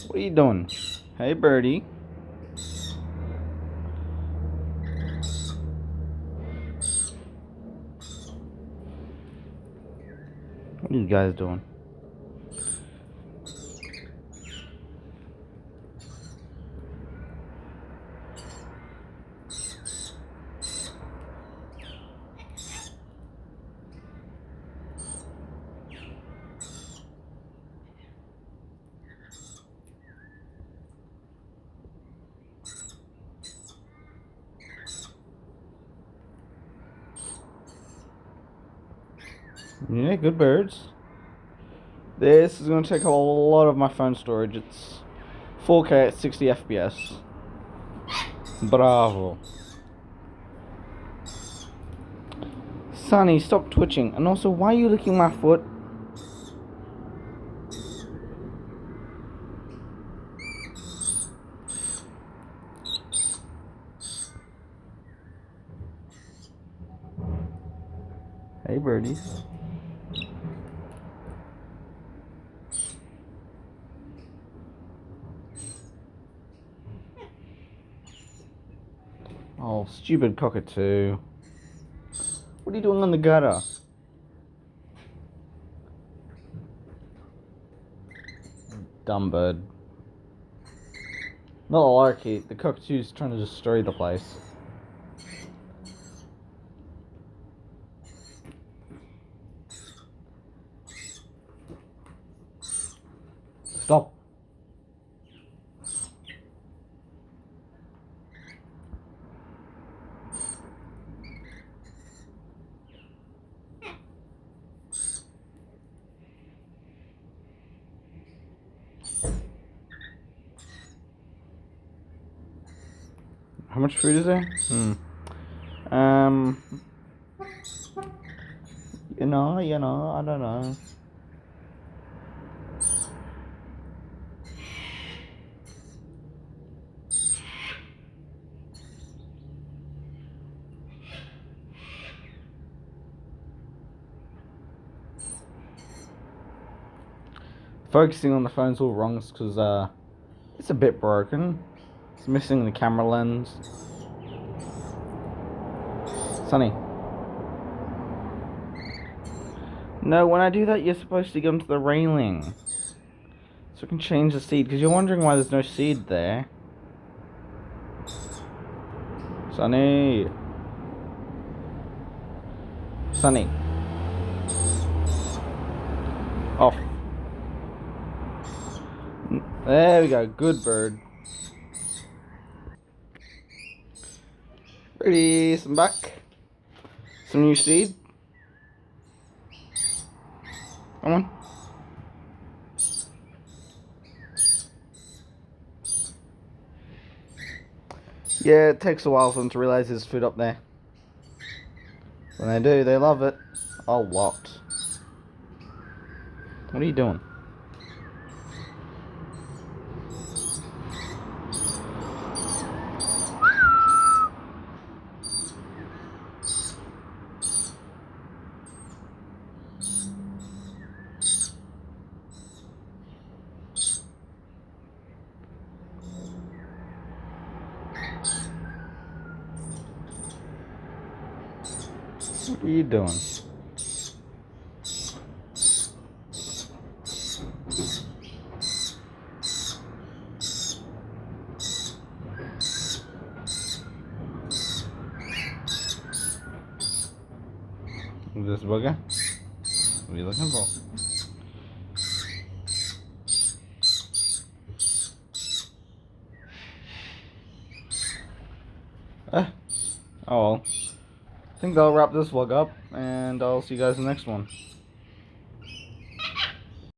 What are you doing? Hey, birdie. What are you guys doing? Yeah, good birds. This is going to take a lot of my phone storage. It's 4K at 60 FPS. Bravo. Sonny, stop twitching. And also, why are you licking my foot? Hey, birdies. Oh, stupid cockatoo. What are you doing on the gutter? Dumb bird. Not a lorikeet. The cockatoo's trying to destroy the place. Stop. How much food is there? I don't know. Focusing on the phone's all wrong because it's a bit broken. It's missing the camera lens. Sonny. No, when I do that, you're supposed to go into the railing. So I can change the seed, because you're wondering why there's no seed there. Sonny. Sonny. Off. There we go. Good bird. Birdies, I'm back. Some new seed. Come on. Yeah, it takes a while for them to realize there's food up there. When they do, they love it. A lot. What are you doing? What are you doing? This bugger? What are you looking for? Oh well. I think I'll wrap this vlog up, and I'll see you guys in the next one.